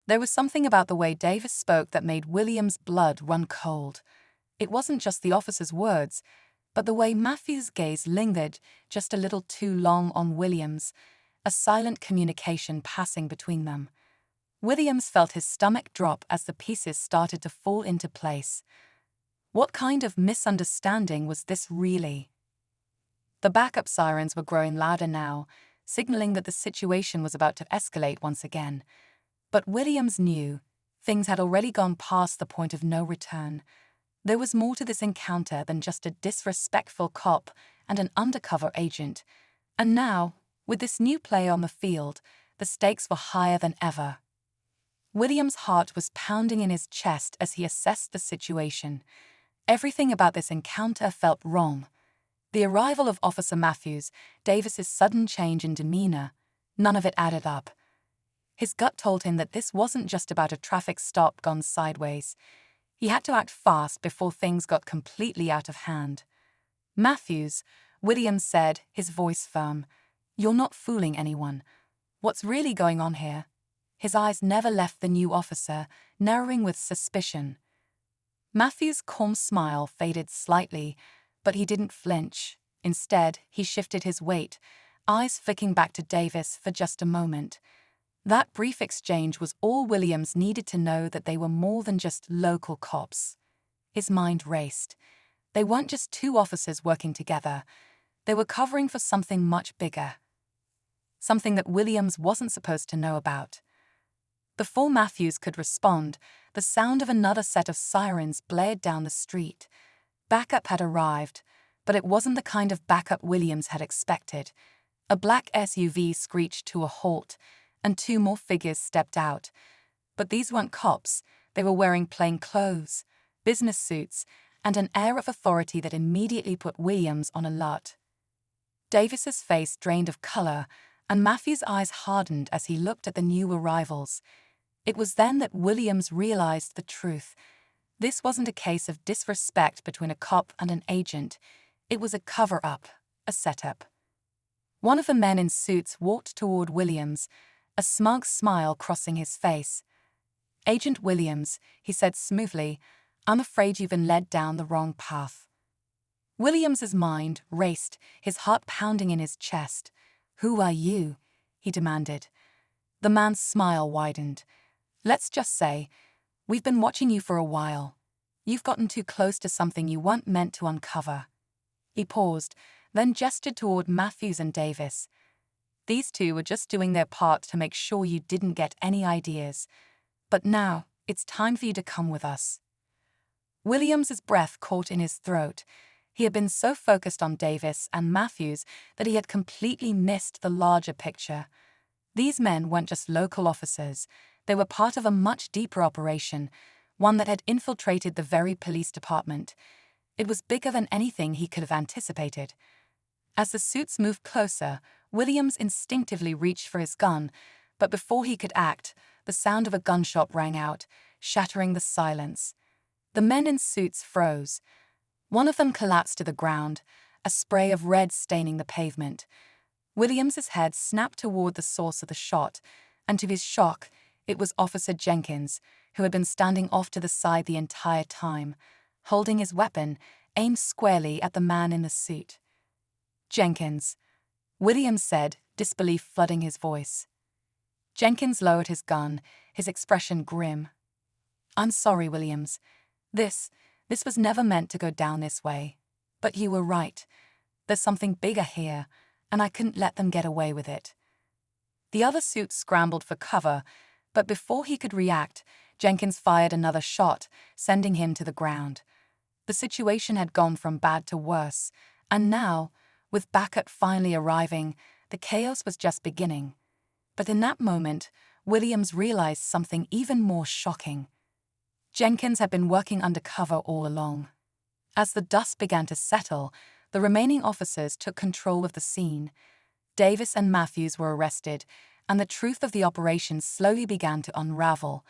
There was something about the way Davis spoke that made William's blood run cold. It wasn't just the officer's words, but the way Matthew's gaze lingered just a little too long on Williams, a silent communication passing between them. Williams felt his stomach drop as the pieces started to fall into place. What kind of misunderstanding was this really? The backup sirens were growing louder now, signaling that the situation was about to escalate once again. But Williams knew things had already gone past the point of no return. There was more to this encounter than just a disrespectful cop and an undercover agent. And now, with this new player on the field, the stakes were higher than ever. William's heart was pounding in his chest as he assessed the situation. Everything about this encounter felt wrong. The arrival of Officer Matthews, Davis's sudden change in demeanor, none of it added up. His gut told him that this wasn't just about a traffic stop gone sideways. He had to act fast before things got completely out of hand. "Matthews," Williams said, his voice firm, "you're not fooling anyone. What's really going on here?" His eyes never left the new officer, narrowing with suspicion. Matthews' calm smile faded slightly, but he didn't flinch. Instead, he shifted his weight, eyes flicking back to Davis for just a moment. That brief exchange was all Williams needed to know that they were more than just local cops. His mind raced. They weren't just two officers working together. They were covering for something much bigger. Something that Williams wasn't supposed to know about. Before Matthews could respond, the sound of another set of sirens blared down the street. Backup had arrived, but it wasn't the kind of backup Williams had expected. A black SUV screeched to a halt, and two more figures stepped out. But these weren't cops. They were wearing plain clothes, business suits, and an air of authority that immediately put Williams on alert. Davis's face drained of color, and Matthew's eyes hardened as he looked at the new arrivals. It was then that Williams realized the truth. This wasn't a case of disrespect between a cop and an agent. It was a cover-up, a setup. One of the men in suits walked toward Williams, a smug smile crossing his face. "Agent Williams," he said smoothly, "I'm afraid you've been led down the wrong path." Williams's mind raced, his heart pounding in his chest. "Who are you?" he demanded. The man's smile widened. "Let's just say, we've been watching you for a while. You've gotten too close to something you weren't meant to uncover." He paused, then gestured toward Matthews and Davis. "These two were just doing their part to make sure you didn't get any ideas. But now, it's time for you to come with us." Williams's breath caught in his throat. He had been so focused on Davis and Matthews that he had completely missed the larger picture. These men weren't just local officers. They were part of a much deeper operation, one that had infiltrated the very police department. It was bigger than anything he could have anticipated. As the suits moved closer, Williams instinctively reached for his gun, but before he could act, the sound of a gunshot rang out, shattering the silence. The men in suits froze. One of them collapsed to the ground, a spray of red staining the pavement. Williams's head snapped toward the source of the shot, and to his shock, it was Officer Jenkins, who had been standing off to the side the entire time, holding his weapon, aimed squarely at the man in the suit. "Jenkins," Williams said, disbelief flooding his voice. Jenkins lowered his gun, his expression grim. "I'm sorry, Williams. This was never meant to go down this way. But you were right. There's something bigger here, and I couldn't let them get away with it." The other suit scrambled for cover, but before he could react, Jenkins fired another shot, sending him to the ground. The situation had gone from bad to worse, and now, with backup finally arriving, the chaos was just beginning. But in that moment, Williams realized something even more shocking. Jenkins had been working undercover all along. As the dust began to settle, the remaining officers took control of the scene. Davis and Matthews were arrested, and the truth of the operation slowly began to unravel.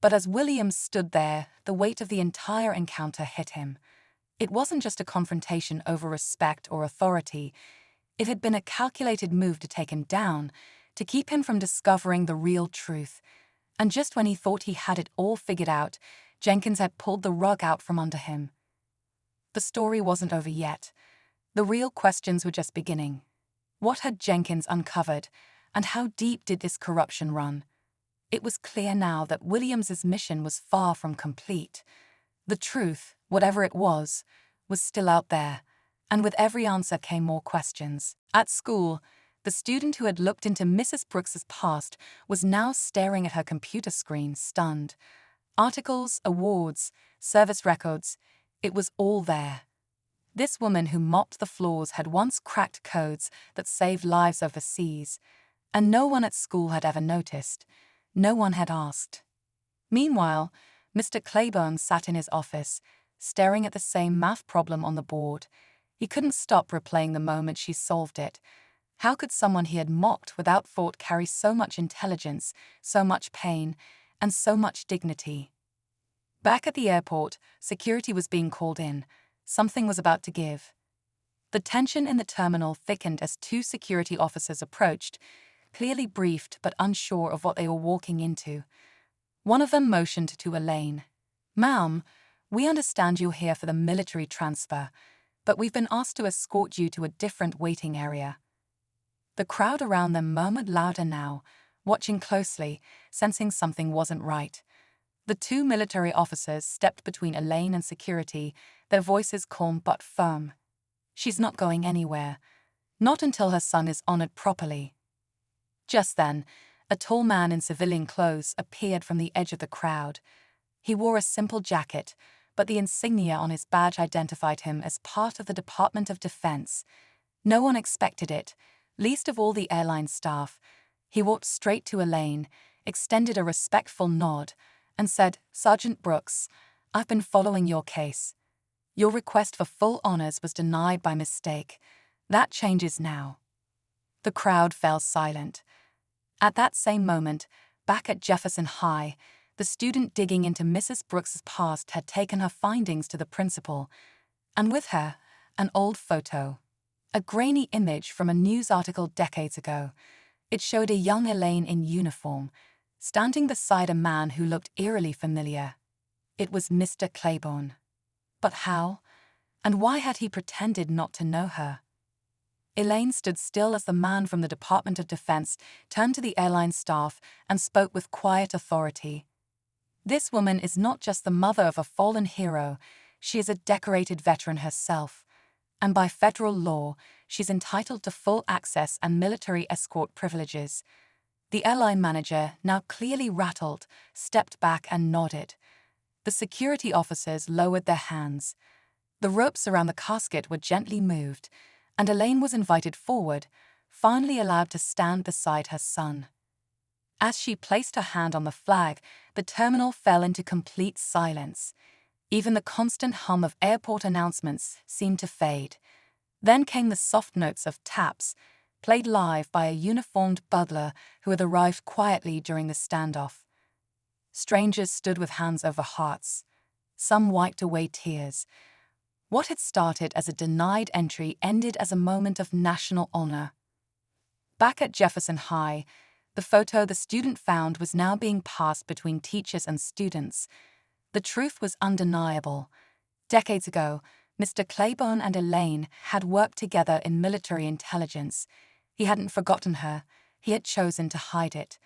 But as Williams stood there, the weight of the entire encounter hit him. It wasn't just a confrontation over respect or authority. It had been a calculated move to take him down, to keep him from discovering the real truth. And just when he thought he had it all figured out, Jenkins had pulled the rug out from under him. The story wasn't over yet. The real questions were just beginning. What had Jenkins uncovered, and how deep did this corruption run? It was clear now that Williams's mission was far from complete. The truth, whatever it was still out there, and with every answer came more questions. At school, the student who had looked into Mrs. Brooks's past was now staring at her computer screen, stunned. Articles, awards, service records, it was all there. This woman who mopped the floors had once cracked codes that saved lives overseas, and no one at school had ever noticed. No one had asked. Meanwhile, Mr. Claiborne sat in his office, staring at the same math problem on the board. He couldn't stop replaying the moment she solved it. How could someone he had mocked without thought carry so much intelligence, so much pain, and so much dignity? Back at the airport, security was being called in. Something was about to give. The tension in the terminal thickened as two security officers approached, clearly briefed but unsure of what they were walking into. One of them motioned to Elaine. "Ma'am, we understand you're here for the military transfer, but we've been asked to escort you to a different waiting area." The crowd around them murmured louder now, watching closely, sensing something wasn't right. The two military officers stepped between Elaine and security, their voices calm but firm. "She's not going anywhere. Not until her son is honored properly." Just then, a tall man in civilian clothes appeared from the edge of the crowd. He wore a simple jacket, but the insignia on his badge identified him as part of the Department of Defense. No one expected it, least of all the airline staff. He walked straight to Elaine, extended a respectful nod, and said, "Sergeant Brooks, I've been following your case. Your request for full honors was denied by mistake. That changes now." The crowd fell silent. At that same moment, back at Jefferson High, the student digging into Mrs. Brooks's past had taken her findings to the principal, and with her, an old photo. A grainy image from a news article decades ago. It showed a young Elaine in uniform, standing beside a man who looked eerily familiar. It was Mr. Claiborne. But how? And why had he pretended not to know her? Elaine stood still as the man from the Department of Defense turned to the airline staff and spoke with quiet authority. "This woman is not just the mother of a fallen hero, she is a decorated veteran herself. And by federal law, she's entitled to full access and military escort privileges." The airline manager, now clearly rattled, stepped back and nodded. The security officers lowered their hands. The ropes around the casket were gently moved, and Elaine was invited forward, finally allowed to stand beside her son. As she placed her hand on the flag, the terminal fell into complete silence. Even the constant hum of airport announcements seemed to fade. Then came the soft notes of taps, played live by a uniformed butler who had arrived quietly during the standoff. Strangers stood with hands over hearts. Some wiped away tears. What had started as a denied entry ended as a moment of national honor. Back at Jefferson High, the photo the student found was now being passed between teachers and students. The truth was undeniable. Decades ago, Mr. Claiborne and Elaine had worked together in military intelligence. He hadn't forgotten her. He had chosen to hide it.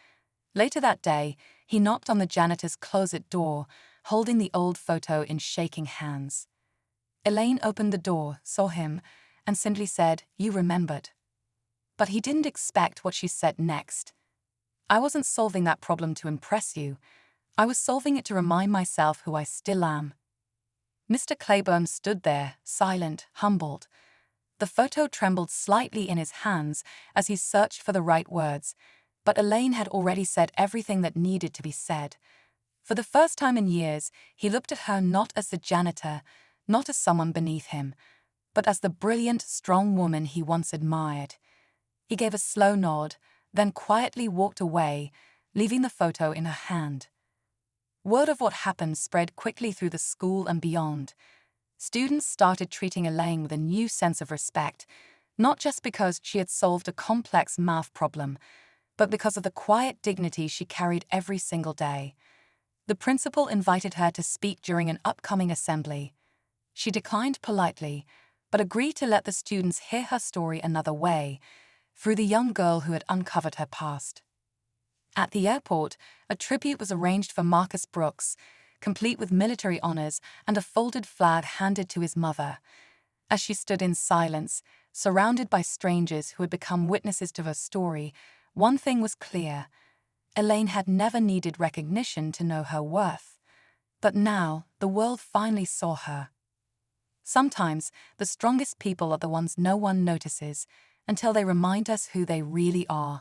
Later that day, he knocked on the janitor's closet door, holding the old photo in shaking hands. Elaine opened the door, saw him, and simply said, "You remembered." But he didn't expect what she said next. "I wasn't solving that problem to impress you. I was solving it to remind myself who I still am." Mr. Claiborne stood there, silent, humbled. The photo trembled slightly in his hands as he searched for the right words, but Elaine had already said everything that needed to be said. For the first time in years, he looked at her not as the janitor, not as someone beneath him, but as the brilliant, strong woman he once admired. He gave a slow nod, then quietly walked away, leaving the photo in her hand. Word of what happened spread quickly through the school and beyond. Students started treating Elaine with a new sense of respect, not just because she had solved a complex math problem, but because of the quiet dignity she carried every single day. The principal invited her to speak during an upcoming assembly. She declined politely, but agreed to let the students hear her story another way, through the young girl who had uncovered her past. At the airport, a tribute was arranged for Marcus Brooks, complete with military honors and a folded flag handed to his mother. As she stood in silence, surrounded by strangers who had become witnesses to her story, one thing was clear. Elaine had never needed recognition to know her worth. But now, the world finally saw her. Sometimes, the strongest people are the ones no one notices, until they remind us who they really are.